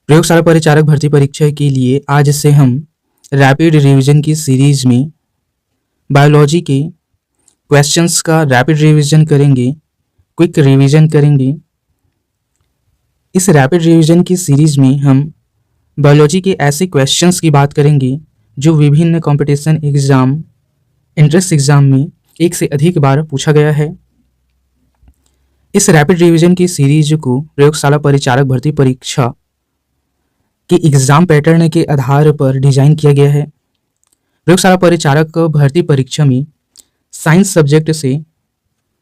प्रयोगशाला परिचारक भर्ती परीक्षा के लिए आज से हम रैपिड रिवीजन की सीरीज में बायोलॉजी के क्वेश्चंस का रैपिड रिवीजन करेंगे, क्विक रिवीजन करेंगे। इस रैपिड रिवीजन की सीरीज में हम बायोलॉजी के ऐसे क्वेश्चंस की बात करेंगे जो विभिन्न कंपटीशन एग्जाम, एंट्रेंस एग्जाम में एक से अधिक बार पूछा गया है। इस रैपिड रिवीजन की सीरीज को प्रयोगशाला परिचारक भर्ती परीक्षा के एग्जाम पैटर्न के आधार पर डिजाइन किया गया है। प्रयोगशाला परिचारक भर्ती परीक्षा में साइंस सब्जेक्ट से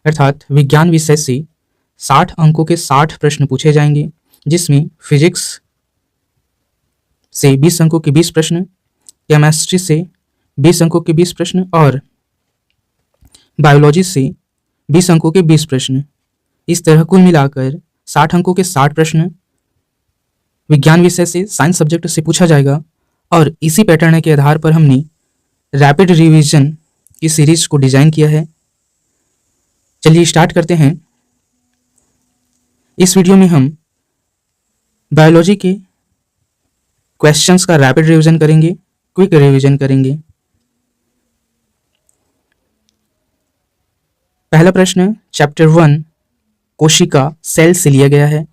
अर्थात विज्ञान विषय से 60 अंकों के 60 प्रश्न पूछे जाएंगे, जिसमें फिजिक्स से 20 अंकों के 20 प्रश्न, केमिस्ट्री से 20 अंकों के 20 प्रश्न और बायोलॉजी से 20 अंकों के 20 प्रश्न। इस तरह कुल मिलाकर 60 अंकों के 60 प्रश्न विज्ञान विषय से, साइंस सब्जेक्ट से पूछा जाएगा और इसी पैटर्न के आधार पर हमने रैपिड रिवीजन की सीरीज को डिजाइन किया है। चलिए स्टार्ट करते हैं। इस वीडियो में हम बायोलॉजी के क्वेश्चंस का रैपिड रिवीजन करेंगे, क्विक रिवीजन करेंगे। पहला प्रश्न चैप्टर 1 कोशिका सेल से लिया गया है।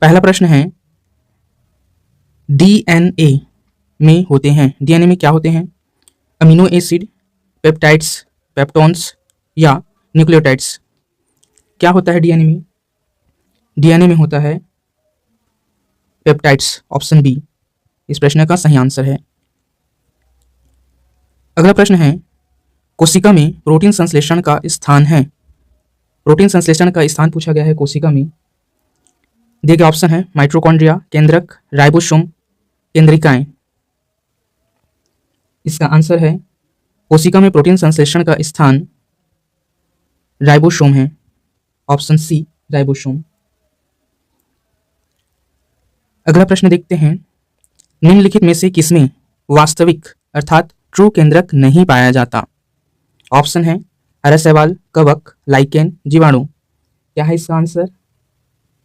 पहला प्रश्न है डीएनए में होते हैं, डीएनए में क्या होते हैं? अमीनो एसिड, पेप्टाइड्स, पेप्टोन्स या न्यूक्लियोटाइड्स। क्या होता है डीएनए में? डीएनए में होता है पेप्टाइड्स, ऑप्शन बी इस प्रश्न का सही आंसर है। अगला प्रश्न है कोशिका में प्रोटीन संश्लेषण का स्थान है। प्रोटीन संश्लेषण का स्थान पूछा गया है कोशिका में। दिए गए ऑप्शन है माइटोकॉन्ड्रिया, केंद्रक, राइबोसोम, केंद्रिकाएं। इसका आंसर है कोशिका में प्रोटीन संश्लेषण का स्थान राइबोसोम है, ऑप्शन सी राइबोसोम। अगला प्रश्न देखते हैं निम्नलिखित में से किसमें वास्तविक अर्थात ट्रू केंद्रक नहीं पाया जाता? ऑप्शन है हरा शैवाल, कवक, लाइकेन, जीवाणु। क्या है इसका आंसर?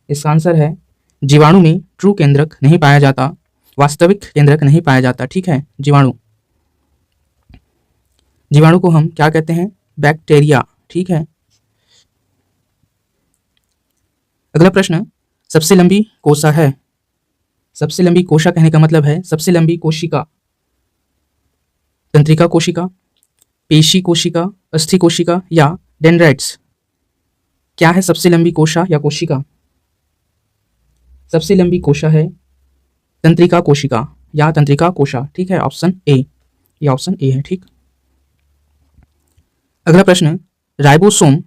इसका आंसर है जीवाणु में ट्रू केंद्रक नहीं पाया जाता, वास्तविक केंद्रक नहीं पाया जाता। ठीक है, जीवाणु। जीवाणु को हम क्या कहते हैं? बैक्टीरिया। ठीक है। अगला प्रश्न सबसे लंबी कोशा है। सबसे लंबी कोशा कहने का मतलब है सबसे लंबी कोशिका तंत्रिका कोशिका, पेशी कोशिका, अस्थि कोशिका या डेंड्राइट्स। क्या है सबसे लंबी कोशा या कोशिका? सबसे लंबी कोशा है तंत्रिका कोशिका या तंत्रिका कोशा। ठीक है, ऑप्शन ए, ये ऑप्शन ए है। ठीक। अगला प्रश्न राइबोसोम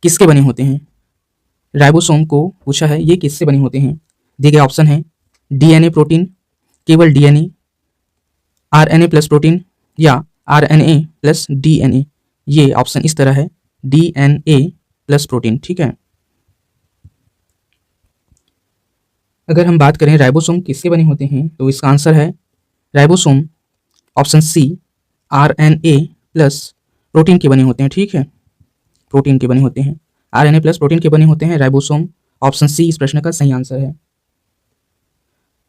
किसके बने होते हैं? राइबोसोम को पूछा है ये किससे बने होते हैं। दिए गए ऑप्शन है डीएनए प्रोटीन, केवल डीएनए, आरएनए प्लस प्रोटीन या आरएनए प्लस डीएनए। ये ऑप्शन इस तरह है डीएनए प्लस प्रोटीन। ठीक है। अगर हम बात करें राइबोसोम किसके बने होते हैं तो इसका आंसर है ribosome, option C RNA plus protein के बने होते हैं। ठीक है, प्रोटीन के बने होते हैं, आरएनए प्लस प्रोटीन के बने होते हैं राइबोसोम, ऑप्शन सी इस प्रश्न का सही आंसर है।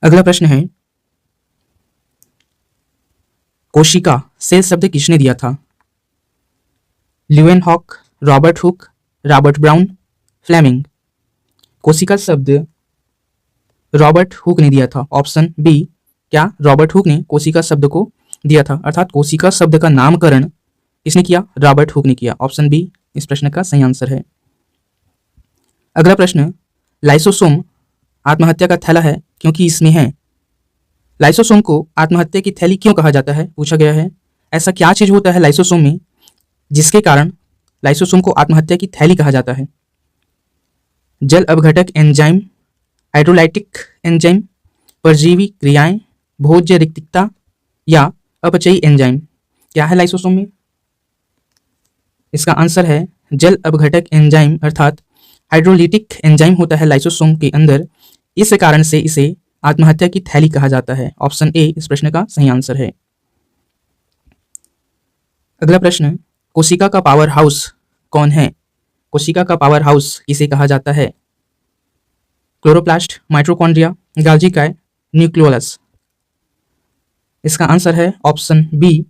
अगला प्रश्न है कोशिका सेल शब्द किसने दिया था? Leeuwenhoek, Robert Hooke, Robert Brown, Fleming. कोशिका शब्द रॉबर्ट हुक ने दिया था, ऑप्शन बी। क्या रॉबर्ट हुक ने कोशिका शब्द को दिया था, अर्थात कोशिका शब्द का नामकरण किसने किया? रॉबर्ट हुक ने किया, ऑप्शन बी इस प्रश्न का सही आंसर है। अगला प्रश्न लाइसोसोम आत्महत्या का थैला है क्योंकि इसमें है। लाइसोसोम को आत्महत्या की थैली क्यों कहा जाता है पूछा गया है। ऐसा क्या चीज होता है लाइसोसोम में जिसके कारण लाइसोसोम को आत्महत्या की थैली कहा जाता है? जल अपघटक एंजाइम, हाइड्रोलाइटिक एंजाइम, परजीवी क्रियाएं, भोज्य रिक्तता या अपचयी एंजाइम। क्या है लाइसोसोम में? इसका आंसर है जल अपघटक एंजाइम अर्थात हाइड्रोलिटिक एंजाइम होता है लाइसोसोम के अंदर, इस कारण से इसे आत्महत्या की थैली कहा जाता है, ऑप्शन ए इस प्रश्न का सही आंसर है। अगला प्रश्न कोशिका का पावर हाउस कौन है? कोशिका का पावर हाउस किसे कहा जाता है? क्लोरोप्लास्ट, माइटोकॉन्ड्रिया, गाल्जी काय, न्यूक्लियोलस। इसका आंसर है ऑप्शन बी।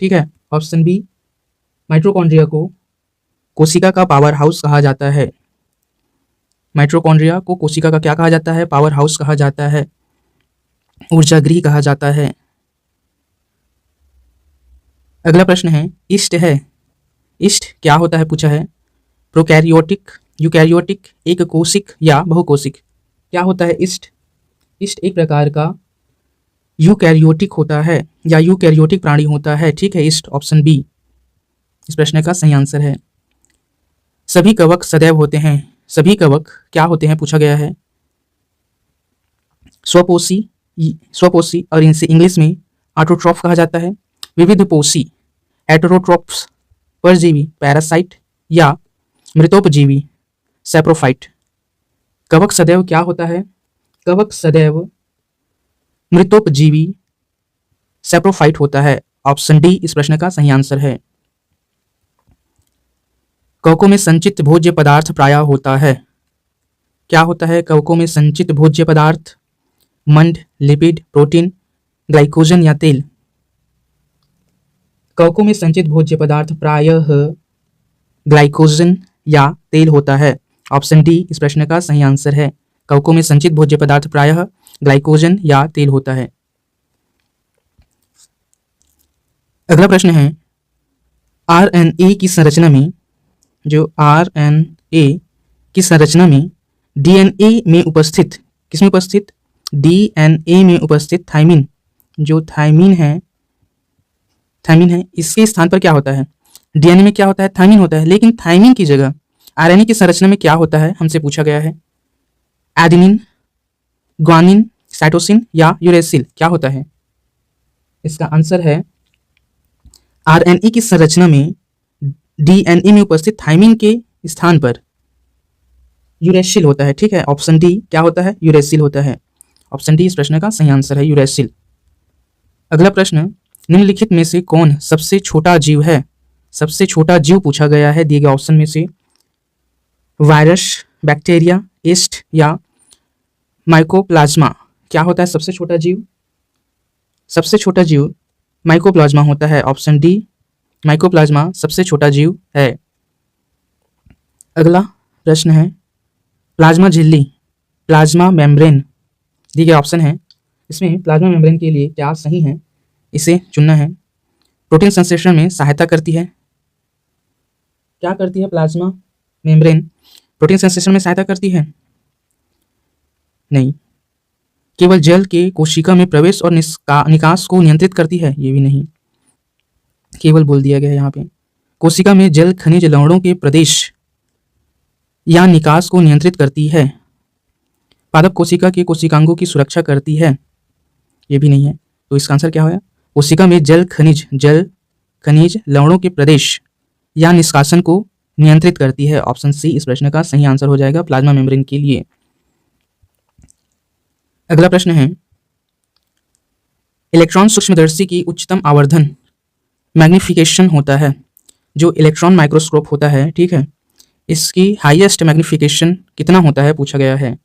ठीक है, ऑप्शन बी। माइटोकॉन्ड्रिया को कोशिका का पावर हाउस कहा जाता है। माइटोकॉन्ड्रिया को कोशिका का क्या कहा जाता है? पावर हाउस कहा जाता है, ऊर्जागृह कहा जाता है। अगला प्रश्न है ईस्ट है। ईस्ट क्या होता है पूछा है। प्रोकैरियोटिक, यूकैरियोटिक, एक कोशिक या बहुकोशिक। क्या होता है ईस्ट? ईस्ट एक प्रकार का यूकैरियोटिक होता है या यूकैरियोटिक प्राणी होता है। ठीक है, ईस्ट ऑप्शन बी इस प्रश्न का सही आंसर है। सभी कवक सदैव होते हैं। सभी कवक क्या होते हैं पूछा गया है। स्वपोषी, स्वपोषी और इनसे इंग्लिश में ऑटोट्रॉफ कहा जाता है। विविध पोषी, हेटेरोट्रॉप्स, परजीवी, पैरासाइट या मृतोपजीवी, सैप्रोफाइट। कवक सदैव क्या होता है? कवक सदैव मृतोपजीवी, सैप्रोफाइट होता है। ऑप्शन डी इस प्रश्न का सही आंसर है। कवकों में संचित भोज्य पदार्थ प्रायः होता है। क्या होता है कवकों में संचित भोज्य पदार्थ? मंड, लिपिड, प्रोटीन, ग्लाइकोजन या तेल। कवकों में संचित भोज्य पदार्थ प्रायः ग्लाइकोजन या तेल होता है। ऑप्शन डी इस प्रश्न का सही आंसर है। कवकों में संचित भोज्य पदार्थ प्रायः ग्लाइकोजन या तेल होता है। अगला प्रश्न है आरएनए की संरचना में, जो आरएनए की संरचना में डीएनए में उपस्थित, किसमें उपस्थित? डीएनए में उपस्थित थाइमिन, जो थाइमिन है, इसके स्थान पर क्या होता है? डीएनए में क्या होता है? थाइमिन होता है। लेकिन थाइमिन की जगह आरएनए की संरचना में क्या होता है हमसे पूछा गया है। एडेनिन, ग्वानिन, साइटोसिन या यूरेसिल क्या होता है? इसका आंसर है आरएनए की संरचना में डीएनए में उपस्थित थाइमिन के स्थान पर यूरेसिल होता है। ठीक है, ऑप्शन डी क्या होता है? यूरेसिल होता है। ऑप्शन डी इस प्रश्न का सही आंसर है, यूरेसिल। अगला प्रश्न, निम्नलिखित में से कौन सबसे छोटा जीव है? सबसे छोटा जीव पूछा गया है दिए गए ऑप्शन में से। वायरस, बैक्टीरिया, यीस्ट या माइकोप्लाज्मा। क्या होता है सबसे छोटा जीव? सबसे छोटा जीव माइकोप्लाज्मा होता है। ऑप्शन डी माइकोप्लाज्मा सबसे छोटा जीव है। अगला प्रश्न है प्लाज्मा झिल्ली, प्लाज्मा मेम्ब्रेन दिए गए ऑप्शन है। इसमें प्लाज्मा मेम्ब्रेन के लिए क्या सही है, इसे चुनना है। प्रोटीन संश्लेषण में सहायता करती है। क्या करती है प्लाज्मा मेम्ब्रेन? प्रोटीन संश्लेषण में सहायता करती है? नहीं। केवल जल के कोशिका में प्रवेश और निकास को नियंत्रित करती है? ये भी नहीं, केवल बोल दिया गया है यहाँ पे। कोशिका में जल खनिज लवणों के प्रदेश या निकास को नियंत्रित करती है। पादप कोशिका के कोशिकांगों की सुरक्षा करती है? ये भी नहीं है। तो इसका आंसर क्या होगा? कोशिका में जल खनिज लवणों के प्रदेश या निष्कासन को नियंत्रित करती है। ऑप्शन सी इस प्रश्न का सही आंसर हो जाएगा प्लाज्मा मेम्ब्रेन के लिए। अगला प्रश्न है इलेक्ट्रॉन सूक्ष्मदर्शी की उच्चतम आवर्धन मैग्निफिकेशन होता है, जो इलेक्ट्रॉन माइक्रोस्कोप होता है। ठीक है, इसकी हाईएस्ट मैग्निफिकेशन कितना होता है पूछा गया है।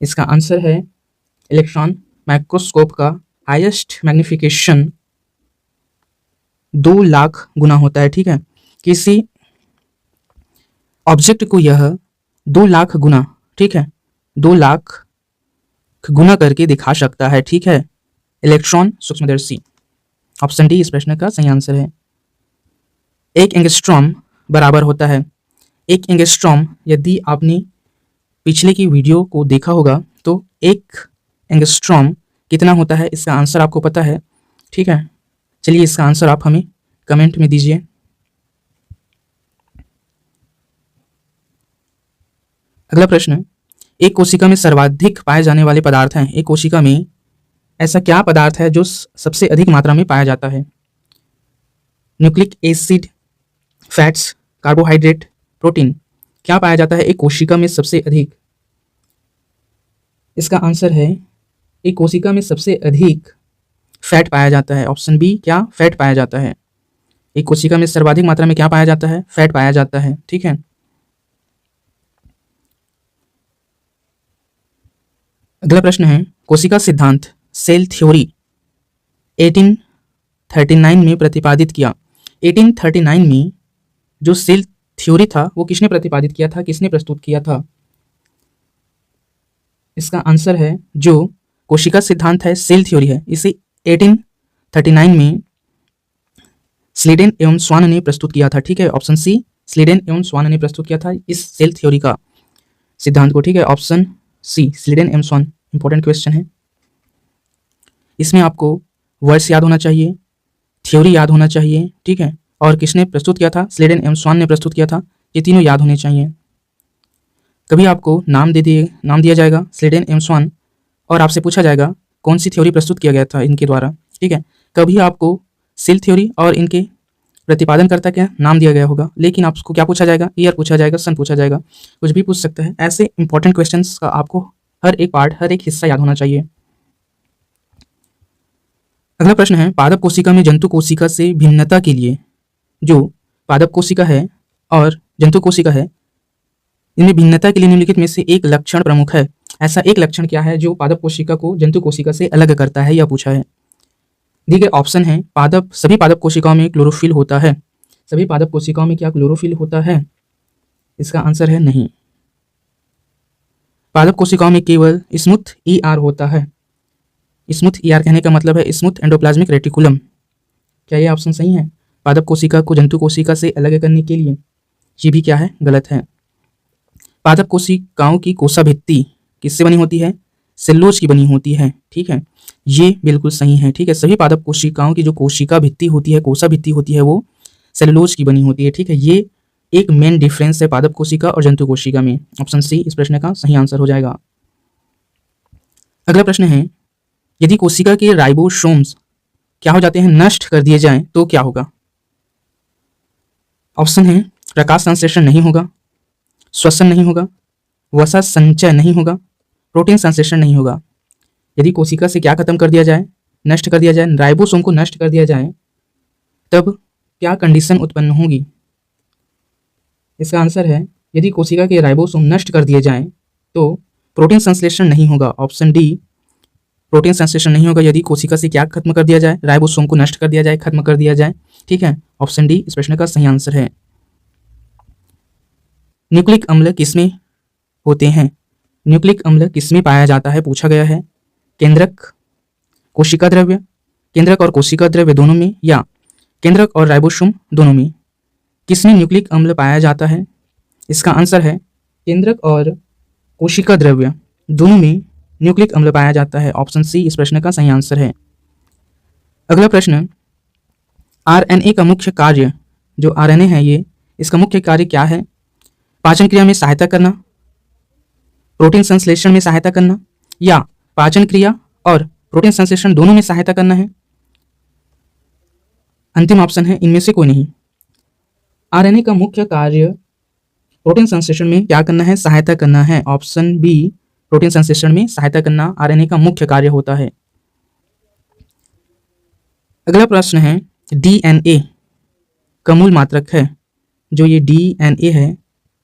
इसका आंसर है इलेक्ट्रॉन माइक्रोस्कोप का हाईएस्ट मैग्निफिकेशन 2 लाख गुना होता है। ठीक है, किसी ऑब्जेक्ट को यह 2 लाख गुना, ठीक है, 2 लाख गुना करके दिखा सकता है। ठीक है, इलेक्ट्रॉन सूक्ष्मदर्शी। ऑप्शन डी इस प्रश्न का सही आंसर है। 1 एंगस्ट्रॉम बराबर होता है, 1 एंगस्ट्रॉम, यदि आपने पिछले की वीडियो को देखा होगा तो 1 एंगस्ट्रॉम कितना होता है, इसका आंसर आपको पता है। ठीक है, चलिए इसका आंसर आप हमें कमेंट में दीजिए। अगला प्रश्न, एक कोशिका में सर्वाधिक पाए जाने वाले पदार्थ हैं। एक कोशिका में ऐसा क्या पदार्थ है जो सबसे अधिक मात्रा में पाया जाता है? Nucleic acid, fats, carbohydrate, protein. क्या पाया जाता है एक कोशिका में सबसे अधिक? इसका आंसर है एक कोशिका में सबसे अधिक फैट पाया जाता है। ऑप्शन बी क्या? फैट पाया जाता है। एक कोशिका में सर्वाधिक मात्रा में क्या पाया जाता है? फैट पाया जाता है। ठीक है, अगला प्रश्न है, कोशिका सिद्धांत सेल थ्योरी 1839 में प्रतिपादित किया। 1839 में जो सेल थ्योरी था वो किसने प्रतिपादित किया था, किसने प्रस्तुत किया था? इसका आंसर है जो कोशिका सिद्धांत है, सेल थ्योरी है, इसे 1839 में स्लीडेन एवं स्वान ने प्रस्तुत किया था। ठीक है, ऑप्शन सी, स्लीडेन एवं स्वान ने प्रस्तुत किया था इस सेल थ्योरी का सिद्धांत को। ठीक है, ऑप्शन सी, स्लीडेन एवं स्वान। इंपॉर्टेंट क्वेश्चन है, इसमें आपको वर्ड्स याद होना चाहिए, थ्योरी याद होना चाहिए। ठीक है, और किसने प्रस्तुत किया था? स्लीडेन एवं स्वान ने प्रस्तुत किया था। ये तीनों याद होने चाहिए। कभी आपको नाम दिया जाएगा स्लीडेन एवं स्वान और आपसे पूछा जाएगा कौन सी थ्योरी प्रस्तुत किया गया था इनके द्वारा। ठीक है, कभी आपको सेल थ्योरी और इनके प्रतिपादनकर्ता का नाम दिया गया होगा, लेकिन आपको क्या पूछा जाएगा? ईयर पूछा जाएगा, सन पूछा जाएगा, कुछ भी पूछ सकता है। ऐसे इंपॉर्टेंट क्वेश्चंस का आपको हर एक पार्ट, हर एक हिस्सा याद होना चाहिए। अगला प्रश्न है, पादप कोशिका में जंतु कोशिका से भिन्नता के लिए, जो पादप कोशिका है और जंतु कोशिका है, इनमें भिन्नता के लिए निम्नलिखित में से एक लक्षण प्रमुख है। ऐसा एक लक्षण क्या है जो पादप कोशिका को जंतु कोशिका से अलग करता है, यह पूछा है। दिए गए ऑप्शन है, सभी पादप कोशिकाओं में क्लोरोफिल होता है। सभी पादप कोशिकाओं में क्या क्लोरोफिल होता है? इसका आंसर है नहीं। पादप कोशिकाओं में केवल स्मूथ ईआर होता है। स्मूथ ईआर कहने का मतलब है स्मूथ एंडोप्लाज्मिक रेटिकुलम। क्या ये ऑप्शन सही है? पादप कोशिका को जंतु कोशिका से अलग करने के लिए ये भी क्या है? गलत है। पादप कोशिकाओं की कोशाभित्ति किससे बनी होती है? सेलुलोज की बनी होती है। ठीक है, ये बिल्कुल सही है। ठीक है, सभी पादप कोशिकाओं की जो कोशिका भित्ति होती है, कोशाभित्ति होती है, वो सेलुलोज की बनी होती है। ठीक है, ये एक मेन डिफरेंस है पादप कोशिका और जंतु कोशिका में। ऑप्शन सी इस प्रश्न का सही आंसर हो जाएगा। अगला प्रश्न है, यदि कोशिका के राइबोसोम्स क्या हो जाते हैं? नष्ट कर दिए जाएं तो क्या होगा? ऑप्शन है, प्रकाश संश्लेषण नहीं होगा, श्वसन नहीं होगा, वसा संचय नहीं होगा, प्रोटीन संश्लेषण नहीं होगा। यदि कोशिका से क्या खत्म कर दिया जाए? नष्ट कर दिया जाए, राइबोसोम को नष्ट कर दिया जाए, तब क्या कंडीशन उत्पन्न होगी? इसका आंसर है, यदि कोशिका के राइबोसोम नष्ट कर दिए जाएं तो प्रोटीन संश्लेषण नहीं होगा। ऑप्शन डी, प्रोटीन संश्लेषण नहीं होगा यदि कोशिका से क्या खत्म कर दिया जाए? राइबोसोम को नष्ट कर दिया जाए, खत्म कर दिया जाए। ठीक है, ऑप्शन डी इस प्रश्न का सही आंसर है। न्यूक्लिक अम्ल किसमें होते हैं? न्यूक्लिक अम्ल किसमें पाया जाता है? पूछा गया है। केंद्रक, कोशिका द्रव्य, केंद्रक और कोशिका द्रव्य दोनों में, या केंद्रक और राइबोसोम दोनों में? किसमें न्यूक्लिक अम्ल पाया जाता है? इसका आंसर है, केंद्रक और कोशिका द्रव्य दोनों में न्यूक्लिक अम्ल पाया जाता है। ऑप्शन सी इस प्रश्न का सही आंसर है। अगला प्रश्न, आरएनए का मुख्य कार्य, जो आरएनए है ये, इसका मुख्य कार्य क्या है? पाचन क्रिया में सहायता करना, प्रोटीन संश्लेषण में सहायता करना, या पाचन क्रिया और प्रोटीन संश्लेषण दोनों में सहायता करना है? अंतिम ऑप्शन है इनमें से कोई नहीं। आरएनए का मुख्य कार्य प्रोटीन संश्लेषण में क्या करना है? सहायता करना है। ऑप्शन बी, प्रोटीन संश्लेषण में सहायता करना आरएनए का मुख्य कार्य होता है। अगला प्रश्न है, डीएनए का मूल मात्रक है, जो ये डीएनए है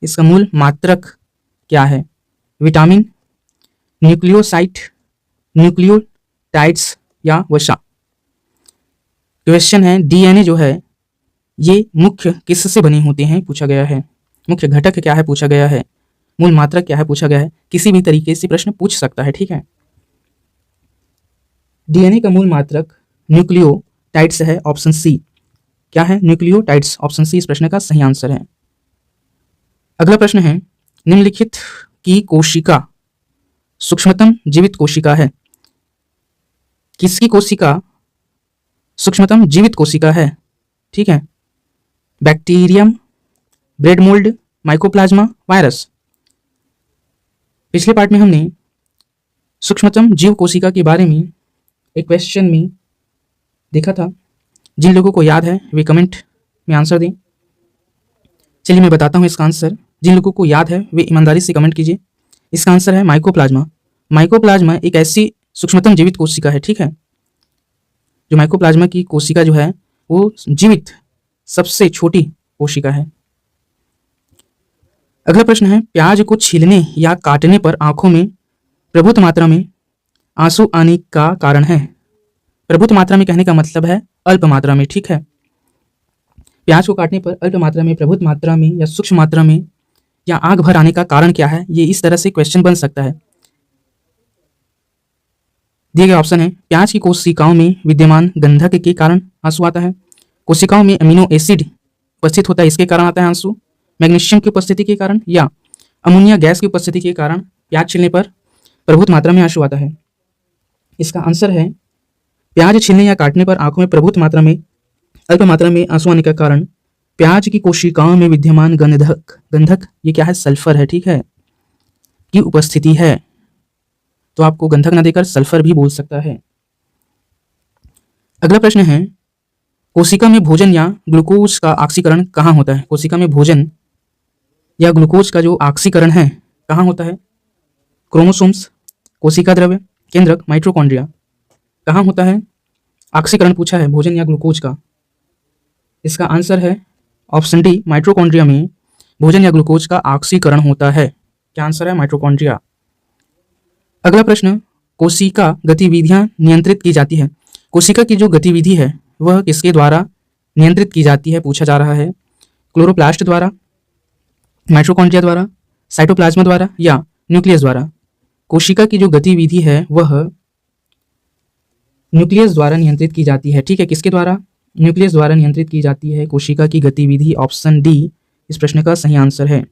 इसका मूल मात्रक क्या है? विटामिन, न्यूक्लियोसाइड, न्यूक्लियोटाइड्स या वसा? क्वेश्चन है, डीएनए जो है ये मुख्य किससे बने होते हैं? पूछा गया है। मुख्य घटक क्या है? पूछा गया है। मूल मात्रक क्या है? पूछा गया है। किसी भी तरीके से प्रश्न पूछ सकता है। ठीक है, डीएनए का मूल मात्रक न्यूक्लियोटाइड्स है। ऑप्शन सी क्या है? न्यूक्लियोटाइड्स। ऑप्शन सी इस प्रश्न का सही आंसर है। अगला प्रश्न है, निम्नलिखित की कोशिका सूक्ष्मतम जीवित कोशिका है? किसकी कोशिका सूक्ष्मतम जीवित कोशिका है? ठीक है, bacterium, bread mould, mycoplasma, virus? पिछले पार्ट में हमने सूक्ष्मतम जीव कोशिका के बारे में एक क्वेश्चन में देखा था। जिन लोगों को याद है वे कमेंट में आंसर दें। चलिए मैं बताता हूँ इसका आंसर। जिन लोगों को याद है वे ईमानदारी से कमेंट कीजिए। इसका आंसर है माइकोप्लाज्मा। माइकोप्लाज्मा एक ऐसी सूक्ष्मतम जीवित कोशिका है। ठीक है, जो माइकोप्लाज्मा की कोशिका जो है वो जीवित सबसे छोटी कोशिका है। अगला प्रश्न है, प्याज को छीलने या काटने पर आंखों में प्रभुत मात्रा में आंसू आने का कारण है? प्रभुत्व मात्रा में कहने का मतलब है अल्प मात्रा में, ठीक है। प्याज को काटने पर अल्प मात्रा में, प्रभुत्व मात्रा में या सूक्ष्म मात्रा में या आंख भर आने का कारण क्या है? ये इस तरह से क्वेश्चन बन सकता है। दिए गए ऑप्शन है, प्याज की कोशिकाओं में विद्यमान गंधक के कारण आंसू आता है, कोशिकाओं में अमीनो एसिड उपस्थित होता है इसके कारण आता है आंसू, मैग्नीशियम की उपस्थिति के कारण, या अमोनिया गैस की उपस्थिति के कारण प्याज छीलने पर प्रभुत्व मात्रा में आंसू आता है। इसका आंसर है, प्याज छीलने या काटने पर आंखों में प्रभुत्व मात्रा में अल्प मात्रा में आंसू आने का कारण प्याज की कोशिकाओं में विद्यमान गंधक ये क्या है? सल्फर है, ठीक है, की उपस्थिति है। तो आपको गंधक ना देकर सल्फर भी बोल सकता है। अगला प्रश्न है, कोशिका में भोजन या ग्लूकोज का ऑक्सीकरण कहाँ होता है? कोशिका में भोजन या ग्लूकोज का जो ऑक्सीकरण है कहाँ होता है? क्रोमोसोम्स, कोशिका द्रव्य, केंद्रक, माइटोकॉन्ड्रिया, कहाँ होता है ऑक्सीकरण? पूछा है भोजन या ग्लूकोज का। इसका आंसर है ऑप्शन डी, माइटोकॉन्ड्रिया में भोजन या ग्लूकोज का ऑक्सीकरण होता है। क्या आंसर है? माइटोकॉन्ड्रिया। अगला प्रश्न, कोशिका गतिविधियां नियंत्रित की जाती है। कोशिका की जो गतिविधि है वह किसके द्वारा नियंत्रित की जाती है? पूछा जा रहा है। क्लोरोप्लास्ट द्वारा, माइटोकॉन्ड्रिया द्वारा, साइटोप्लाज्मा द्वारा या न्यूक्लियस द्वारा। कोशिका की जो गतिविधि है वह न्यूक्लियस द्वारा नियंत्रित की जाती है, ठीक है। किसके द्वारा? न्यूक्लियस द्वारा नियंत्रित की जाती है कोशिका की गतिविधि। ऑप्शन डी इस प्रश्न का सही आंसर है।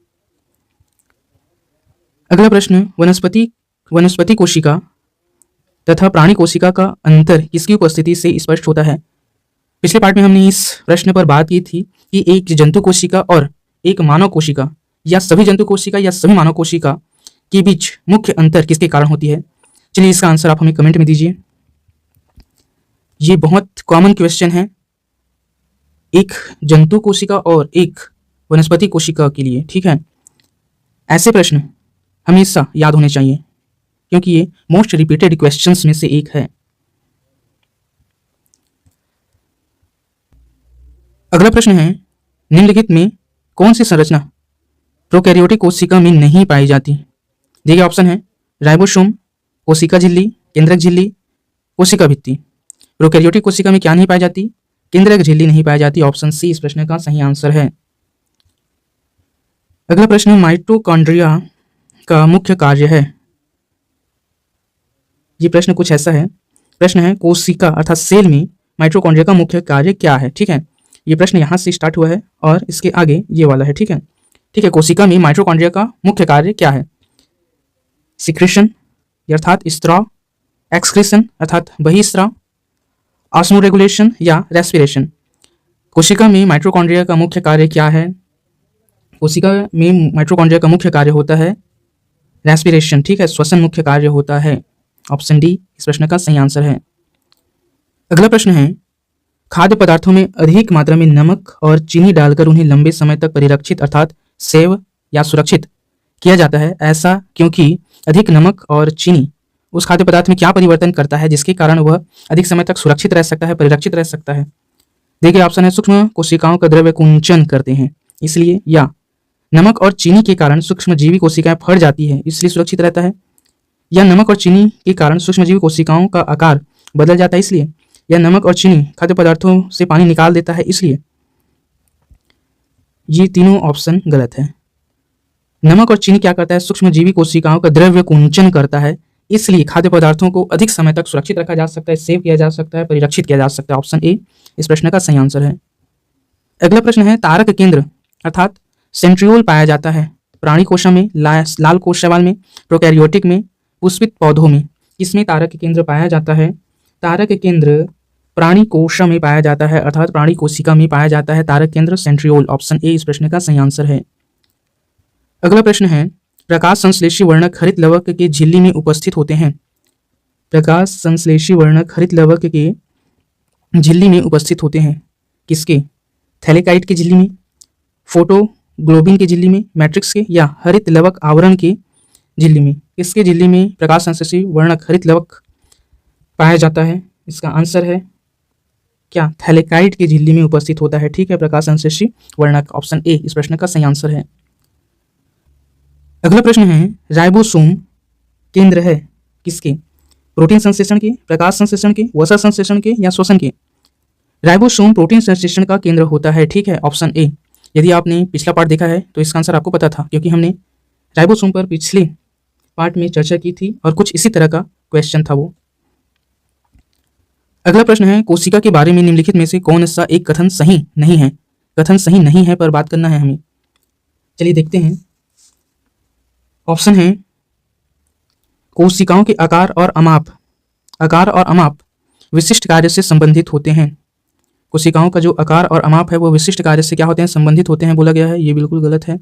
अगला प्रश्न, वनस्पति कोशिका तथा प्राणी कोशिका का अंतर किसकी उपस्थिति से स्पष्ट होता है? पिछले पार्ट में हमने इस प्रश्न पर बात की थी कि एक जंतु कोशिका और एक मानव कोशिका या सभी जंतु कोशिका या सभी मानव कोशिका के बीच मुख्य अंतर किसके कारण होती है। चलिए इसका आंसर आप हमें कमेंट में दीजिए। ये बहुत कॉमन क्वेश्चन है एक जंतु कोशिका और एक वनस्पति कोशिका के लिए, ठीक है। ऐसे प्रश्न हमेशा याद होने चाहिए क्योंकि ये मोस्ट रिपीटेड क्वेश्चंस में से एक है। अगला प्रश्न है, निम्नलिखित में कौन सी संरचना प्रोकैरियोटिक कोशिका में नहीं पाई जाती? दिए गए ऑप्शन है, राइबोसोम, कोशिका झिल्ली, केंद्रक झिल्ली, कोशिका भित्ति। प्रोकैरियोटिक कोशिका में क्या नहीं पाई जाती? केंद्रक झिल्ली नहीं पाई जाती। ऑप्शन सी इस प्रश्न का सही आंसर है। अगला प्रश्न, माइटोकॉन्ड्रिया का मुख्य कार्य है। ये प्रश्न कुछ ऐसा है, प्रश्न है कोशिका अर्थात सेल में माइटोकॉन्ड्रिया का मुख्य कार्य क्या है, ठीक है। ये प्रश्न यहाँ से स्टार्ट हुआ है और इसके आगे ये वाला है, ठीक है। ठीक है, कोशिका में माइटोकॉन्ड्रिया का मुख्य कार्य क्या है? सिक्रेशन अर्थात स्त्राव, एक्सक्रीशन अर्थात बहिस्त्राव, ऑस्मोरेगुलेशन या रेस्पिरेशन। कोशिका में माइटोकॉन्ड्रिया का मुख्य कार्य क्या है? कोशिका में माइटोकॉन्ड्रिया का मुख्य कार्य होता है रेस्पिरेशन, ठीक है, श्वसन मुख्य कार्य होता है। ऑप्शन डी इस प्रश्न का सही आंसर है। अगला प्रश्न है, खाद्य पदार्थों में अधिक मात्रा में नमक और चीनी डालकर उन्हें लंबे समय तक परिरक्षित अर्थात सेव या सुरक्षित किया जाता है। ऐसा क्योंकि अधिक नमक और चीनी उस खाद्य पदार्थ में क्या परिवर्तन करता है जिसके कारण वह अधिक समय तक सुरक्षित रह सकता है, परिरक्षित रह सकता है? देखिए ऑप्शन है, सूक्ष्म कोशिकाओं का द्रव्य कुंचन करते हैं इसलिए, या नमक और चीनी के कारण सूक्ष्मजीवी कोशिकाएं फट जाती है इसलिए सुरक्षित रहता है, या नमक और चीनी के कारण सूक्ष्मजीवी कोशिकाओं का आकार बदल जाता है इसलिए, या नमक और चीनी खाद्य पदार्थों से पानी निकाल देता है इसलिए। ये तीनों ऑप्शन गलत है। नमक और चीनी क्या करता है? सूक्ष्मजीवी कोशिकाओं का द्रव्य कुंचन करता है, इसलिए खाद्य पदार्थों को अधिक समय तक सुरक्षित रखा जा सकता है, सेव किया जा सकता है, परिरक्षित किया जा सकता है। ऑप्शन ए इस प्रश्न का सही आंसर है। अगला प्रश्न है, तारक केंद्र अर्थात सेंट्रियोल पाया जाता है प्राणी कोशा में, लाल कोश शैवाल में, प्रोकैरियोटिक में, पुष्पित पौधों में। किसमें तारक केंद्र पाया जाता है? तारक केंद्र प्राणी कोशा में पाया जाता है अर्थात प्राणी कोशिका में पाया जाता है तारक केंद्र सेंट्रियोल। ऑप्शन ए इस प्रश्न का सही आंसर है। अगला प्रश्न है, प्रकाश संश्लेषी वर्णक हरित लवक के झिल्ली में उपस्थित होते हैं। प्रकाश संश्लेषी वर्णक हरित लवक के झिल्ली में उपस्थित होते हैं किसके? थैलेकाइट की झिल्ली में, फोटोग्लोबिन की झिल्ली में, मैट्रिक्स के, या हरित लवक आवरण के झिल्ली में। किसके झिल्ली में प्रकाश संश्लेषी वर्णक हरित लवक पाया जाता है? इसका आंसर है क्या? थैलेकाइट की झिल्ली में उपस्थित होता है, ठीक है, प्रकाश संश्लेषी वर्णक। ऑप्शन ए इस प्रश्न का सही आंसर है। अगला प्रश्न है, राइबोसोम केंद्र है किसके? प्रोटीन संश्लेषण के, प्रकाश संश्लेषण के, वसा संश्लेषण के या श्वसन के? राइबोसोम प्रोटीन संश्लेषण का केंद्र होता है, ठीक है, ऑप्शन ए। यदि आपने पिछला पार्ट देखा है तो इसका आंसर आपको पता था, क्योंकि हमने राइबोसोम पर पिछले पार्ट में चर्चा की थी और कुछ इसी तरह का क्वेश्चन था वो। अगला प्रश्न है, कोशिका के बारे में निम्नलिखित में से कौन सा एक कथन सही नहीं है? कथन सही नहीं है पर बात करना है हमें। चलिए देखते हैं। ऑप्शन है, कोशिकाओं के आकार और अमाप विशिष्ट कार्य से संबंधित होते हैं। कोशिकाओं का जो आकार और अमाप है वो विशिष्ट कार्य से क्या होते हैं? संबंधित होते हैं, बोला गया है। ये बिल्कुल गलत है।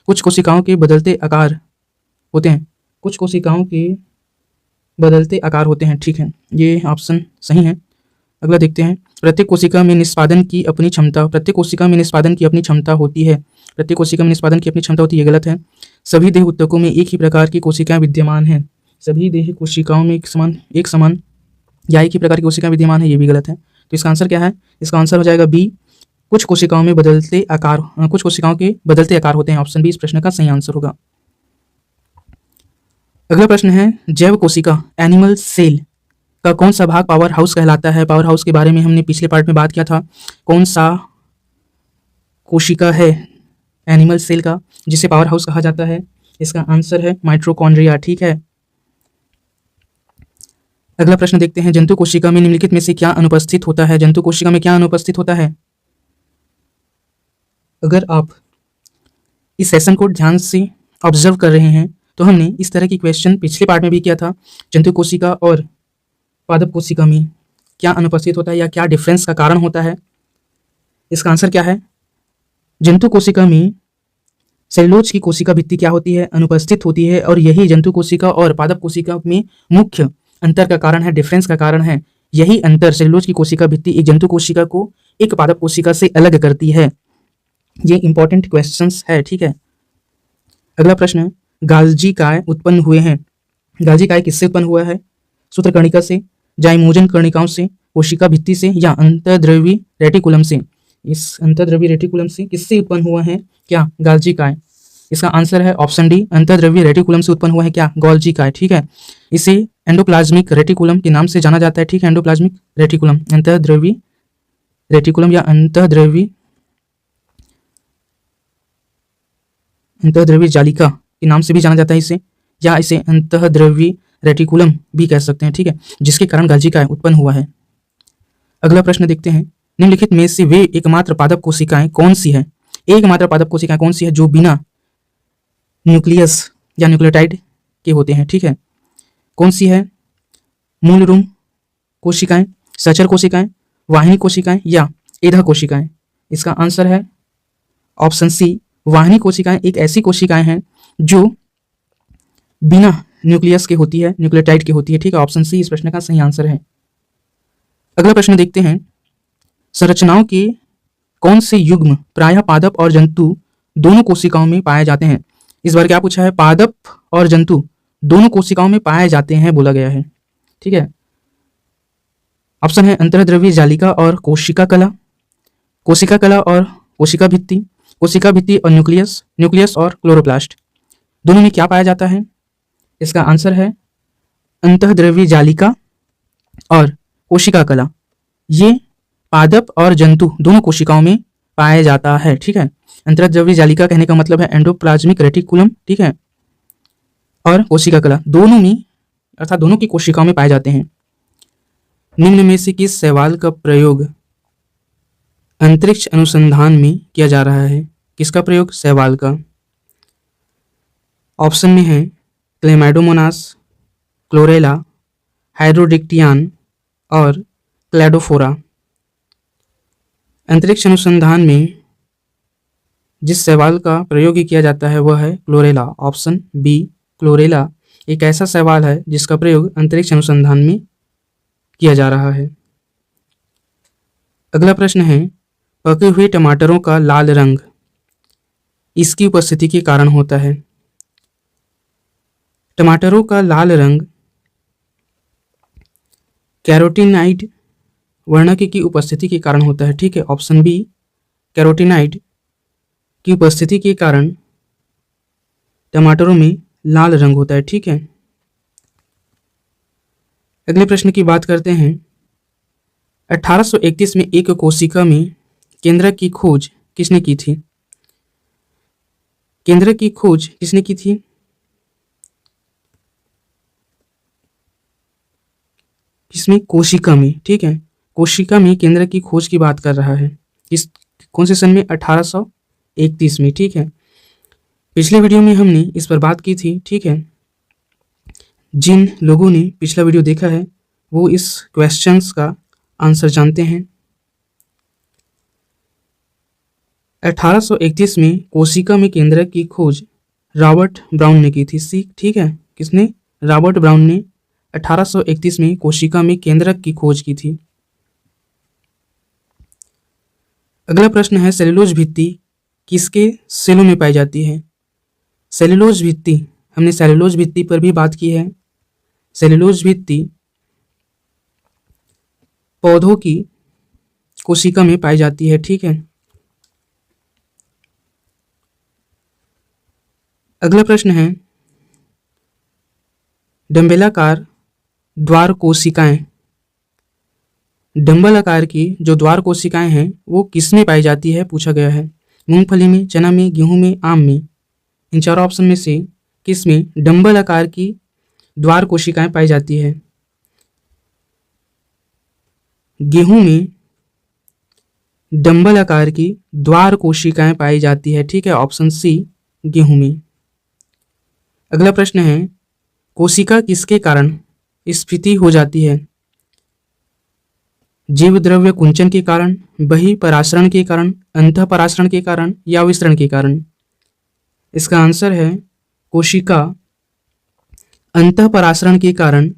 कुछ कोशिकाओं के बदलते आकार होते हैं, कुछ कोशिकाओं के बदलते आकार होते हैं, ठीक है, ये ऑप्शन सही है। अगला देखते हैं। प्रत्येक कोशिका में निष्पादन की अपनी क्षमता होती है। ये गलत है। सभी देह ऊतकों में एक ही प्रकार की कोशिकाएं विद्यमान हैं। सभी देह कोशिकाओं में एक समान या एक ही प्रकार की कोशिकाएं विद्यमान है, ये भी गलत है। तो इसका आंसर क्या है? इसका आंसर हो जाएगा बी, कुछ कोशिकाओं के बदलते आकार होते हैं। ऑप्शन बी इस प्रश्न का सही आंसर होगा। अगला प्रश्न है, जैव कोशिका एनिमल सेल का कौन सा भाग पावर हाउस कहलाता है? पावर हाउस के बारे में हमने पिछले पार्ट में बात किया था। कौन सा कोशिका है एनिमल सेल का जिसे पावर हाउस कहा जाता है? इसका आंसर है माइटोकॉन्ड्रिया, ठीक है। अगला प्रश्न देखते हैं। जंतु कोशिका में निम्नलिखित में से क्या अनुपस्थित होता है? जंतु कोशिका में क्या अनुपस्थित होता है? अगर आप इस सेशन को ध्यान से ऑब्जर्व कर रहे हैं तो हमने इस तरह की क्वेश्चन पिछले पार्ट में भी किया था। जंतु कोशिका और पादप कोशिका में क्या अनुपस्थित होता है या क्या डिफरेंस का कारण होता है? इसका आंसर क्या है? जंतु कोशिका में सेलुलोज की कोशिका भित्ति क्या होती है? अनुपस्थित होती है, और यही जंतु कोशिका और पादप कोशिका में मुख्य अंतर का कारण है, डिफरेंस का कारण है। यही अंतर, सेलुलोज की कोशिका भित्ति एक जंतु कोशिका को एक पादप कोशिका से अलग करती है। ये इंपॉर्टेंट क्वेश्चंस है, ठीक है। अगला प्रश्न है, गाल्जी काय उत्पन्न हुए हैं? गाल्जी काय किससे उत्पन्न हुआ है? सूत्रकर्णिका से, जाइमोजन कर्णिकाओं से, कोशिका भित्ति से या अंतर्द्रव्यी रेटिकुलम से? इस अंतर्द्रव्यी रेटिकुलम से किससे उत्पन्न हुआ है क्या गाल्जी काय? इसका आंसर है ऑप्शन डी, अंतर्द्रव्यी रेटिकुलम से उत्पन्न हुआ है क्या गोल्जी काय, ठीक है। इसे एंडोप्लाज्मिक रेटिकुलम के नाम से जाना जाता है, ठीक है, एंडोप्लाज्मिक रेटिकुलम, अंतर्द्रव्यी रेटिकुलम या अंतर्द्रव्यी जालिका के नाम से भी जाना जाता है इसे, या इसे अंतर्द्रव्यी रेटिकुलम भी कह सकते हैं, ठीक है, जिसके कारण गाल्जी काय उत्पन्न हुआ है। अगला प्रश्न देखते हैं। निम्नलिखित में से वे एकमात्र पादप कोशिकाएं कौन सी है? एकमात्र पादप कोशिकाएं कौन सी है जो बिना न्यूक्लियस या न्यूक्लियोटाइड के होते हैं, ठीक है? कौन सी है? मूलरूम कोशिकाएं, सचर कोशिकाएं, वाहिनी कोशिकाएं या एधा कोशिकाएं? इसका आंसर है ऑप्शन सी, वाहिनी कोशिकाएं एक ऐसी कोशिकाएं हैं जो बिना न्यूक्लियस के होती है, न्यूक्लियोटाइड की होती है, ठीक है। ऑप्शन सी इस प्रश्न का सही आंसर है। अगला प्रश्न देखते हैं। संरचनाओं के कौन से युग्म प्रायः पादप और जंतु दोनों कोशिकाओं में पाए जाते हैं? इस बार क्या पूछा है? पादप और जंतु दोनों कोशिकाओं में पाए जाते हैं बोला गया है, ठीक है। ऑप्शन है अंतर्द्रव्यी जालिका और कोशिका कला, कोशिका कला और कोशिका भित्ति, कोशिका भित्ति और न्यूक्लियस, न्यूक्लियस और क्लोरोप्लास्ट। दोनों में क्या पाया जाता है? इसका आंसर है अंतर्द्रव्यी जालिका और कोशिका कला। ये पादप और जंतु दोनों कोशिकाओं में पाया जाता है, ठीक है। अंतर्द्रव्यी जालिका कहने का मतलब है एंडोप्लाज्मिक रेटिकुलम, ठीक है, और कोशिका कला दोनों में अर्थात दोनों की कोशिकाओं में पाए जाते हैं। निम्न में से किस शैवाल का प्रयोग अंतरिक्ष अनुसंधान में किया जा रहा है? किसका प्रयोग? शैवाल का। ऑप्शन में है क्लेमाइडोमोनास, क्लोरेला, हाइड्रोडिक्टियान और क्लैडोफोरा। अंतरिक्ष अनुसंधान में जिस शैवाल का प्रयोग किया जाता है वह है क्लोरेला। ऑप्शन बी, क्लोरेला एक ऐसा शैवाल है जिसका प्रयोग अंतरिक्ष अनुसंधान में किया जा रहा है। अगला प्रश्न है, पके हुए टमाटरों का लाल रंग इसकी उपस्थिति के कारण होता है? टमाटरों का लाल रंग कैरोटीनाइड वर्णक की उपस्थिति के कारण होता है, ठीक है। ऑप्शन बी, कैरोटीनाइड की उपस्थिति के कारण टमाटरों में लाल रंग होता है, ठीक है। अगले प्रश्न की बात करते हैं। 1831 में एक कोशिका में केंद्रक की खोज किसने की थी? केंद्रक की खोज किसने की थी? किसमें? कोशिका में। ठीक है, कोशिका में केंद्रक की खोज की बात कर रहा है। इस कौन से सन में? 1831 में। ठीक है, पिछले वीडियो में हमने इस पर बात की थी। ठीक है, जिन लोगों ने पिछला वीडियो देखा है वो इस क्वेश्चंस का आंसर जानते हैं। 1831 में कोशिका में केंद्रक की खोज रॉबर्ट ब्राउन ने की थी। ठीक है, किसने? रॉबर्ट ब्राउन ने 1831 में कोशिका में केंद्रक की खोज की थी। अगला प्रश्न है, सेलुलोज भित्ति किसके सेलों में पाई जाती है? सेलुलोज भित्ति, हमने सेलुलोज भित्ति पर भी बात की है। सेलुलोज भित्ति पौधों की कोशिका में पाई जाती है। ठीक है, अगला प्रश्न है, डंबेलाकार द्वार कोशिकाएं, डंबल आकार की जो द्वार कोशिकाएं हैं वो किसमें पाई जाती है? पूछा गया है। मूंगफली में, चना में, गेहूं में, आम में। इन चारों ऑप्शन में से किसमें डंबल आकार की द्वार कोशिकाएं पाई जाती है? गेहूं में डंबल आकार की द्वार कोशिकाएं पाई जाती है। ठीक है, ऑप्शन सी गेहूं में। अगला प्रश्न है, कोशिका किसके कारण स्फीति हो जाती है? जीव द्रव्य कुंचन के कारण, बहिःपरासरण के कारण, अंतःपरासरण के कारण या विसरण के कारण? इसका आंसर है कोशिका अंतःपरासरण के कारण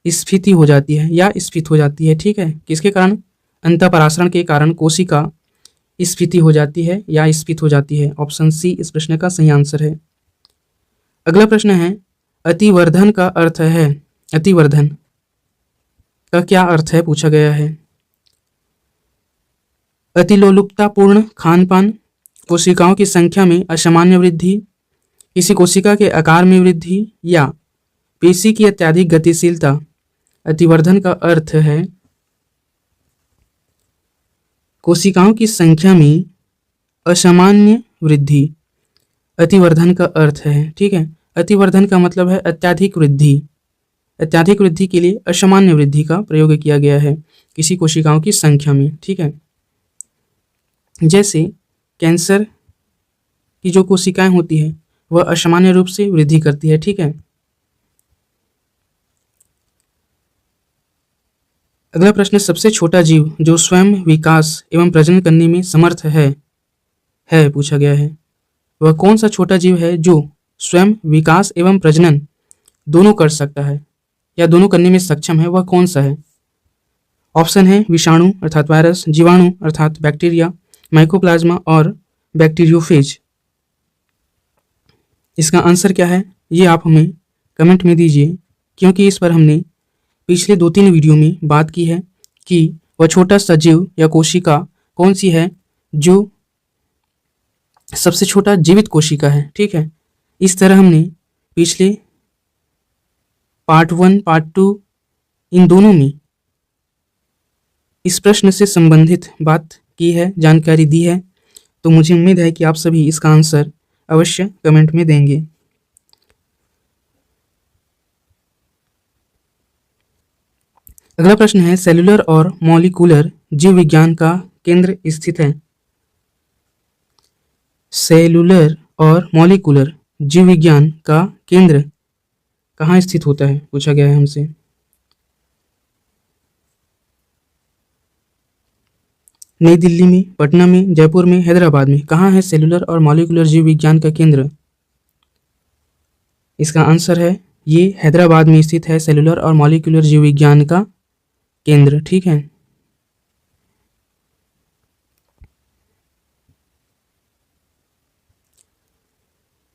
स्फीति हो जाती है या स्फीत हो जाती है। ठीक है, किसके कारण? अंतःपरासरण के कारण कोशिका स्फीति हो जाती है या स्फीत हो जाती है। ऑप्शन सी इस प्रश्न का सही आंसर है। अगला प्रश्न है, अतिवर्धन का अर्थ है, अतिवर्धन का क्या अर्थ है? पूछा गया है। अतिलोलुपतापूर्ण खानपान, कोशिकाओं की संख्या में असामान्य वृद्धि, किसी कोशिका के आकार में वृद्धि या पेशी की अत्यधिक गतिशीलता। अतिवर्धन का अर्थ है कोशिकाओं की संख्या में असामान्य वृद्धि, अतिवर्धन का अर्थ है। ठीक है, अतिवर्धन का मतलब है अत्यधिक वृद्धि। अत्यधिक वृद्धि के लिए असामान्य वृद्धि का प्रयोग किया गया है किसी कोशिकाओं की संख्या में। ठीक है, जैसे कैंसर की जो कोशिकाएं होती है वह असामान्य रूप से वृद्धि करती है। ठीक है, अगला प्रश्न, सबसे छोटा जीव जो स्वयं विकास एवं प्रजनन करने में समर्थ है पूछा गया है। वह कौन सा छोटा जीव है जो स्वयं विकास एवं प्रजनन दोनों कर सकता है या दोनों करने में सक्षम है? वह कौन सा है? ऑप्शन है विषाणु अर्थात वायरस, जीवाणु अर्थात बैक्टीरिया, माइकोप्लाज्मा और बैक्टीरियोफेज। इसका आंसर क्या है ये आप हमें कमेंट में दीजिए, क्योंकि इस पर हमने पिछले 2-3 वीडियो में बात की है कि वह छोटा सा जीव या कोशिका कौन सी है जो सबसे छोटा जीवित कोशिका है। ठीक है, इस तरह हमने पिछले पार्ट 1, पार्ट 2 इन दोनों में इस प्रश्न से संबंधित बात की है, जानकारी दी है। तो मुझे उम्मीद है कि आप सभी इसका आंसर अवश्य कमेंट में देंगे। अगला प्रश्न है, सेलुलर और मॉलिक्यूलर जीव विज्ञान का केंद्र स्थित है? सेलुलर और मॉलिक्यूलर जीव विज्ञान का केंद्र कहाँ स्थित होता है? पूछा गया है हमसे। नई दिल्ली में, पटना में, जयपुर में, हैदराबाद में। कहाँ है सेलुलर और मॉलिक्यूलर जीव विज्ञान का केंद्र? इसका आंसर है ये हैदराबाद में स्थित है सेलुलर और मॉलिक्यूलर जीव विज्ञान का केंद्र। ठीक है,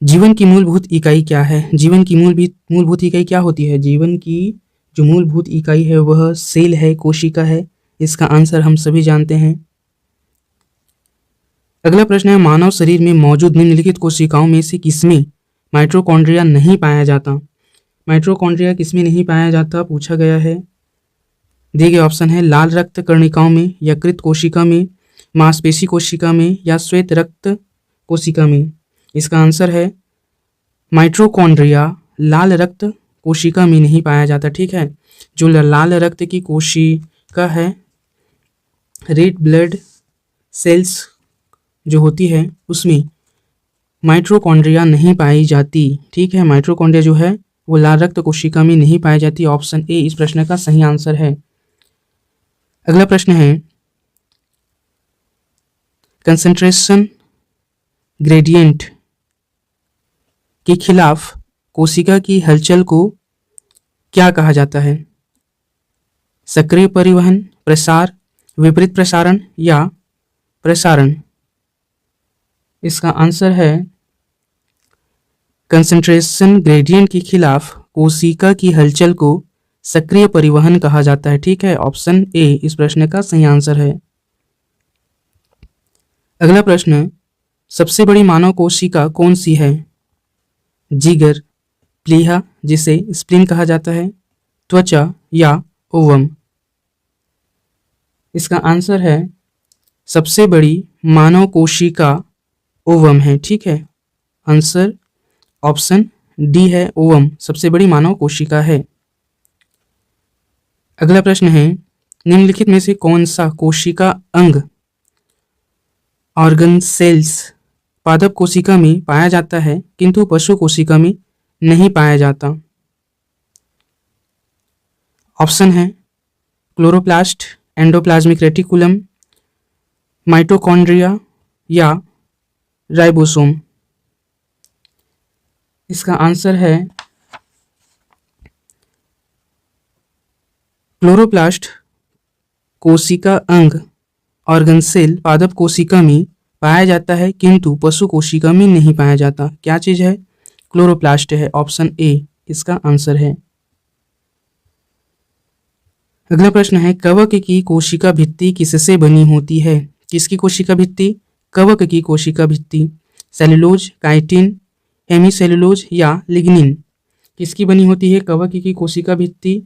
जीवन की मूलभूत इकाई क्या है? जीवन की मूलभूत इकाई क्या होती है? जीवन की जो मूलभूत इकाई है वह सेल है, कोशिका है। इसका आंसर हम सभी जानते हैं। अगला प्रश्न है, मानव शरीर में मौजूद निम्नलिखित कोशिकाओं में से किसमें माइटोकॉन्ड्रिया नहीं पाया जाता? माइटोकॉन्ड्रिया किसमें नहीं पाया जाता पूछा गया है। दिए गए ऑप्शन है लाल रक्त कर्णिकाओं में, यकृत कोशिका में, मांसपेशी कोशिका में या श्वेत रक्त कोशिका में। इसका आंसर है माइटोकॉन्ड्रिया लाल रक्त कोशिका में नहीं पाया जाता। ठीक है, जो लाल रक्त की कोशिका है, रेड ब्लड सेल्स जो होती है, उसमें माइटोकॉन्ड्रिया नहीं पाई जाती। ठीक है, माइटोकॉन्ड्रिया जो है वो लाल रक्त कोशिका में नहीं पाई जाती। ऑप्शन ए इस प्रश्न का सही आंसर है। अगला प्रश्न है कंसंट्रेशन ग्रेडियंट के खिलाफ कोशिका की हलचल को क्या कहा जाता है? सक्रिय परिवहन, प्रसार, विपरीत प्रसारण या प्रसारण। इसका आंसर है कंसंट्रेशन ग्रेडियंट के खिलाफ कोशिका की हलचल को सक्रिय परिवहन कहा जाता है। ठीक है, ऑप्शन ए इस प्रश्न का सही आंसर है। अगला प्रश्न, सबसे बड़ी मानव कोशिका कौन सी है? जिगर, प्लीहा जिसे स्प्लीन कहा जाता है, त्वचा या ओवम। इसका आंसर है सबसे बड़ी मानव कोशिका ओवम है। ठीक है, आंसर ऑप्शन डी है, ओवम सबसे बड़ी मानव कोशिका है। अगला प्रश्न है निम्नलिखित में से कौन सा कोशिका अंग ऑर्गन सेल्स पादप कोशिका में पाया जाता है किंतु पशु कोशिका में नहीं पाया जाता? ऑप्शन है क्लोरोप्लास्ट, एंडोप्लाज्मिक रेटिकुलम, माइटोकॉन्ड्रिया या राइबोसोम। इसका आंसर है क्लोरोप्लास्ट कोशिका अंग ऑर्गन सेल पादप कोशिका में पाया जाता है किंतु पशु कोशिका में नहीं पाया जाता। क्या चीज है? क्लोरोप्लास्ट है। ऑप्शन ए इसका आंसर है। अगला प्रश्न है कवक की कोशिका भित्ति किससे बनी होती है? किसकी कोशिका भित्ति? कवक की कोशिका भित्ति। सेलुलोज, काइटिन, हेमीसेलुलोज या लिग्निन। किसकी बनी होती है कवक की कोशिका भित्ति?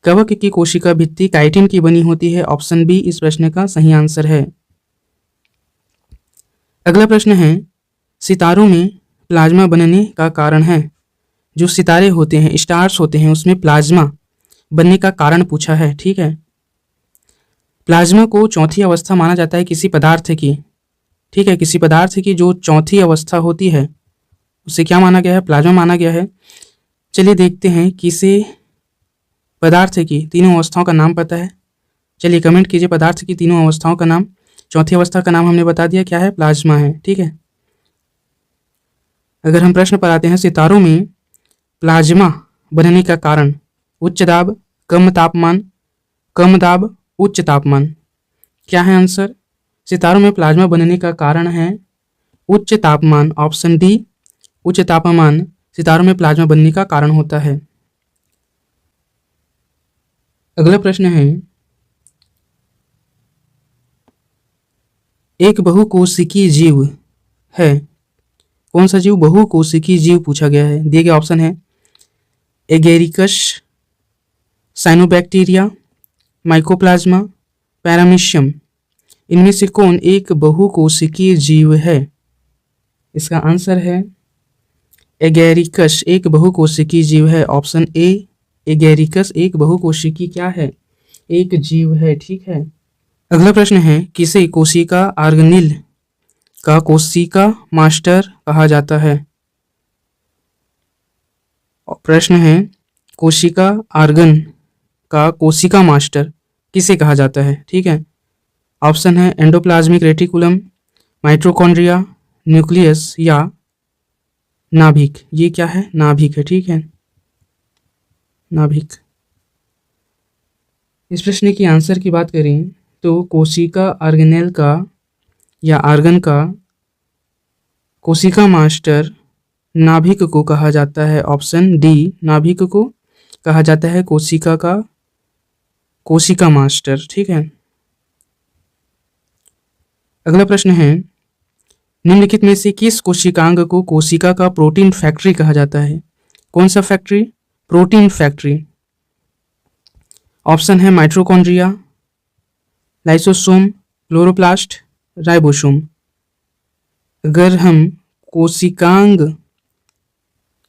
कवक की कोशिका भित्ति काइटिन की बनी होती है। ऑप्शन बी इस प्रश्न का सही आंसर है। अगला प्रश्न है सितारों में प्लाज्मा बनने का कारण है। जो सितारे होते हैं, स्टार्स होते हैं, उसमें प्लाज्मा बनने का कारण पूछा है। ठीक है, प्लाज्मा को चौथी अवस्था माना जाता है किसी पदार्थ की। ठीक है, किसी पदार्थ की जो चौथी अवस्था होती है उसे क्या माना गया है? प्लाज्मा माना गया है। चलिए देखते हैं किसे पदार्थ की तीनों अवस्थाओं का नाम पता है। चलिए कमेंट कीजिए पदार्थ की तीनों अवस्थाओं का नाम। चौथी अवस्था का नाम हमने बता दिया, क्या है? प्लाज्मा है। ठीक है, अगर हम प्रश्न पर आते हैं सितारों में प्लाज्मा बनने का कारण उच्च दाब, कम तापमान, कम दाब, उच्च तापमान। क्या है आंसर? सितारों में प्लाज्मा बनने का कारण है उच्च तापमान। ऑप्शन डी उच्च तापमान सितारों में प्लाज्मा बनने का कारण होता है। अगला प्रश्न है एक बहुकोशिकीय जीव है। कौन सा जीव? बहुकोशिकीय जीव पूछा गया है। दिए गए ऑप्शन है एगेरिकस, साइनोबैक्टीरिया, माइकोप्लाज्मा, पैरामीशियम। इनमें से कौन एक बहुकोशिकीय जीव है? इसका आंसर है एगेरिकस एक बहुकोशिकीय जीव है। ऑप्शन ए एगेरिकस एक बहुकोशिकीय क्या है? एक जीव है। ठीक है, अगला प्रश्न है किसे कोशिका ऑर्गेनेल का कोशिका मास्टर कहा जाता है? प्रश्न है कोशिका ऑर्गन का कोशिका मास्टर किसे कहा जाता है? ठीक है, ऑप्शन है एंडोप्लाज्मिक रेटिकुलम, माइटोकॉन्ड्रिया, न्यूक्लियस या नाभिक। ये क्या है? नाभिक है। ठीक है, नाभिक। इस प्रश्न की आंसर की बात करें तो कोशिका ऑर्गेनेल का या आर्गन का कोशिका मास्टर नाभिक को कहा जाता है। ऑप्शन डी नाभिक को कहा जाता है कोशिका का कोशिका मास्टर। ठीक है, अगला प्रश्न है निम्नलिखित में से किस कोशिकांग को कोशिका का प्रोटीन फैक्ट्री कहा जाता है? कौन सा फैक्ट्री? Protein factory? ऑप्शन है माइटोकॉन्ड्रिया, लाइसोसोम, क्लोरोप्लास्ट, राइबोसोम। अगर हम कोशिकांग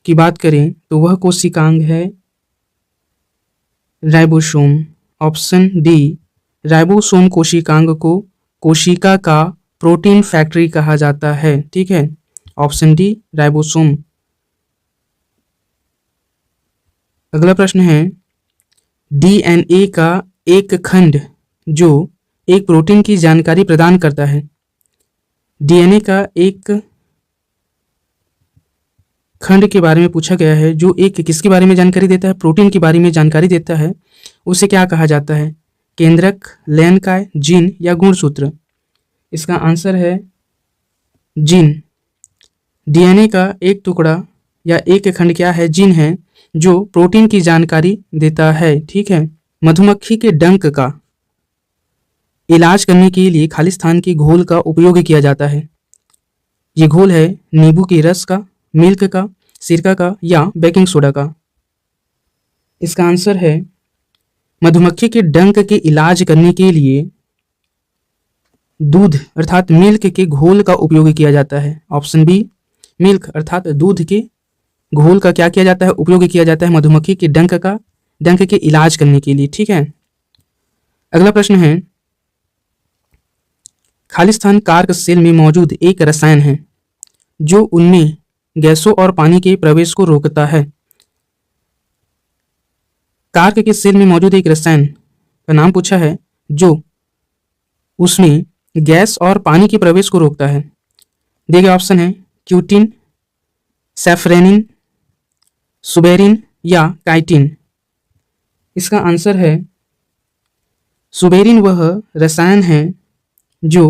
की बात करें तो वह कोशिकांग है राइबोसोम। ऑप्शन डी, राइबोसोम कोशिकांग को कोशिका का प्रोटीन फैक्ट्री कहा जाता है। ठीक है, ऑप्शन डी राइबोसोम। अगला प्रश्न है, डीएनए का एक खंड जो एक प्रोटीन की जानकारी प्रदान करता है। डीएनए का एक खंड के बारे में पूछा गया है जो एक किसके बारे में जानकारी देता है? प्रोटीन के बारे में जानकारी देता है। उसे क्या कहा जाता है? केंद्रक, लयनकाय, जीन या गुणसूत्र? इसका आंसर है जीन। डीएनए का एक टुकड़ा या एक खंड क्या है? जीन है, जो प्रोटीन की जानकारी देता है। ठीक है। मधुमक्खी के डंक का इलाज करने के लिए खालिस्तान के घोल का उपयोग किया जाता है। ये घोल है नींबू के रस का, मिल्क का, सिरका का या बेकिंग सोडा का? इसका आंसर है मधुमक्खी के डंक के इलाज करने के लिए दूध अर्थात मिल्क के घोल का उपयोग किया जाता है। ऑप्शन बी, मिल्क अर्थात दूध के घोल का क्या किया जाता है? उपयोग किया जाता है मधुमक्खी के डंक के इलाज करने के लिए। ठीक है। अगला प्रश्न है, खालिस्तान कार्क सेल में मौजूद एक रसायन है जो उनमें गैसों और पानी के प्रवेश को रोकता है। कार्क के सेल में मौजूद एक रसायन का नाम पूछा है जो उसमें गैस और पानी के प्रवेश को रोकता है। दिए गए ऑप्शन है क्यूटिन, सैफरेनिन, सुबेरिन या काइटिन? इसका आंसर है सुबेरिन। वह रसायन है जो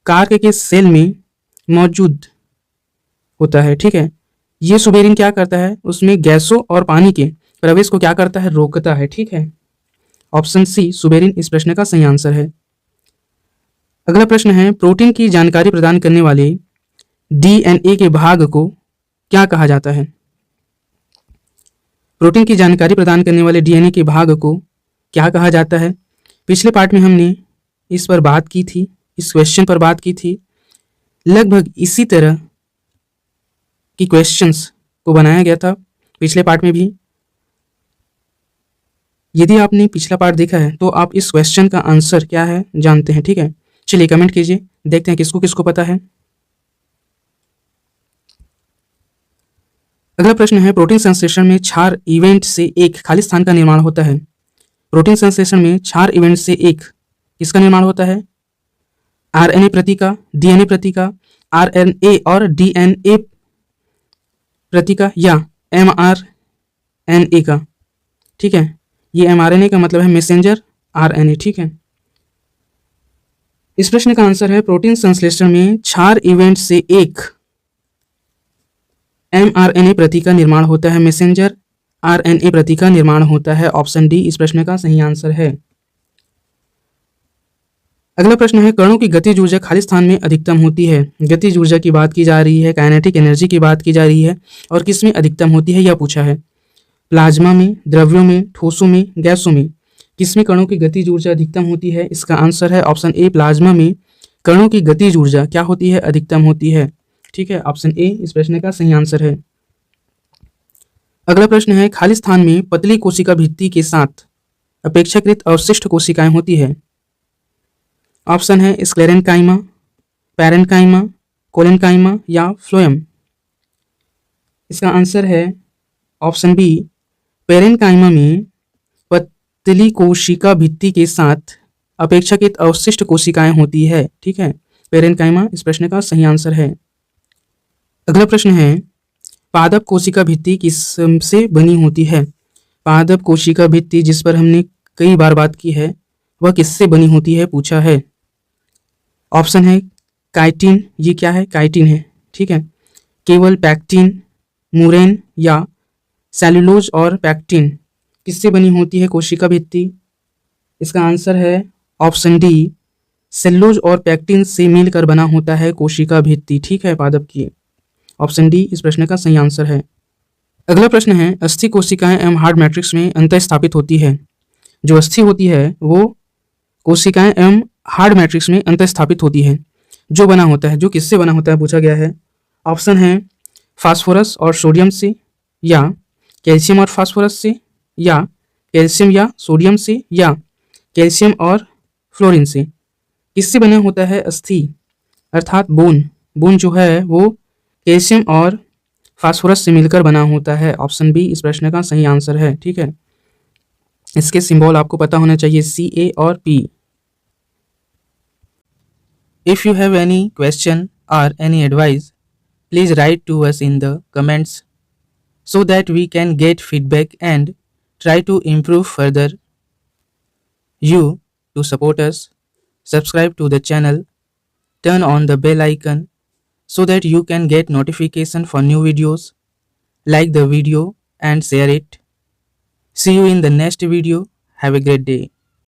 कार्क के सेल में मौजूद होता है। ठीक है। ये सुबेरिन क्या करता है? उसमें गैसों और पानी के प्रवेश को क्या करता है? रोकता है। ठीक है। ऑप्शन सी सुबेरिन इस प्रश्न का सही आंसर है। अगला प्रश्न है, प्रोटीन की जानकारी प्रदान करने वाले डीएनए के भाग को क्या कहा जाता है? प्रोटीन की जानकारी प्रदान करने वाले डीएनए के भाग को क्या कहा जाता है? पिछले पार्ट में हमने इस पर बात की थी, इस क्वेश्चन पर बात की थी। लगभग इसी तरह की क्वेश्चंस को बनाया गया था पिछले पार्ट में भी। यदि आपने पिछला पार्ट देखा है तो आप इस क्वेश्चन का आंसर क्या है जानते हैं। ठीक है, चलिए कमेंट कीजिए, देखते हैं किसको किसको पता है। अगला प्रश्न है, प्रोटीन संश्लेषण में क्षार इवेंट से एक खालिस्तान का निर्माण होता है। प्रोटीन संश्लेषण में क्षार इवेंट से एक किसका निर्माण होता है? आरएनए प्रति का, डीएनए प्रति का, आरएनए और डीएनए प्रति का या एमआरएनए का? ठीक है, ये एमआरएनए का मतलब है मैसेंजर आरएनए। ठीक है। इस प्रश्न का आंसर है प्रोटीन संश्लेषण में क्षार इवेंट से एक एमआरएनए प्रति का निर्माण होता है, मैसेंजर आरएनए प्रति का निर्माण होता है। ऑप्शन डी इस प्रश्न का सही आंसर है। अगला प्रश्न है, कणों की गतिज ऊर्जा खालिस्तान में अधिकतम होती है। गतिज ऊर्जा की बात की जा रही है, काइनेटिक एनर्जी की बात की जा रही है, और किस में अधिकतम होती है यह पूछा है। प्लाज्मा में, द्रव्यों में, ठोसों में, गैसों में? किसमें कणों की गतिज ऊर्जा अधिकतम होती है? इसका आंसर है ऑप्शन ए, प्लाज्मा में कणों की गतिज ऊर्जा क्या होती है? अधिकतम होती है। ठीक है, ऑप्शन ए इस प्रश्न का सही आंसर है। अगला प्रश्न है, खालिस्तान में पतली कोशिका भित्ति के साथ अपेक्षाकृत अवशिष्ट कोशिकाएं होती है। ऑप्शन है स्क्लेरेनकाइमा, पैरेनकाइमा, कोलेनकाइमा या फ्लोएम? इसका आंसर है ऑप्शन बी, पैरेनकाइमा में पतली कोशिका भित्ति के साथ अपेक्षाकृत अवशिष्ट कोशिकाएं होती है। ठीक है, पैरेनकाइमा इस प्रश्न का सही आंसर है। अगला प्रश्न है, पादप कोशिका भित्ति किससे बनी होती है? पादप कोशिका भित्ति जिस पर हमने कई बार बात की है वह किससे बनी होती है पूछा है। ऑप्शन है काइटिन, ये क्या है? काइटिन है। ठीक है, केवल पैक्टिन, मुरेन या सेलुलोज और पैक्टिन किससे बनी होती है कोशिका भित्ति? इसका आंसर है ऑप्शन डी, सेलुलोज और पैक्टिन से मिलकर बना होता है कोशिका भित्ति। ठीक है, पादप की। ऑप्शन डी इस प्रश्न का सही आंसर है। अगला प्रश्न है, अस्थि कोशिकाएं एवं हार्ड मैट्रिक्स में अंतः स्थापित होती है। जो अस्थि होती है वो कोशिकाएं एवं हार्ड मैट्रिक्स में अंतः स्थापित होती है। जो बना होता है, जो किससे बना होता है पूछा गया है। ऑप्शन है फास्फोरस और सोडियम से, या कैल्शियम और फास्फोरस से, या कैल्शियम या सोडियम से, या कैल्शियम और फ्लोरीन से। किससे बना होता है अस्थि, अर्थात बोन। बोन जो है वो कैल्शियम और फास्फोरस से मिलकर बना होता है। ऑप्शन बी इस प्रश्न का सही आंसर है। ठीक है, इसके सिंबल आपको पता होना चाहिए, Ca और P। If you have any question और any advice, please write to us in the comments so that we can get feedback and try to improve further. You to support us, subscribe to the channel, turn on the bell icon so that you can get notification for new videos. Like the video and share it. See you in the next video. Have a great day.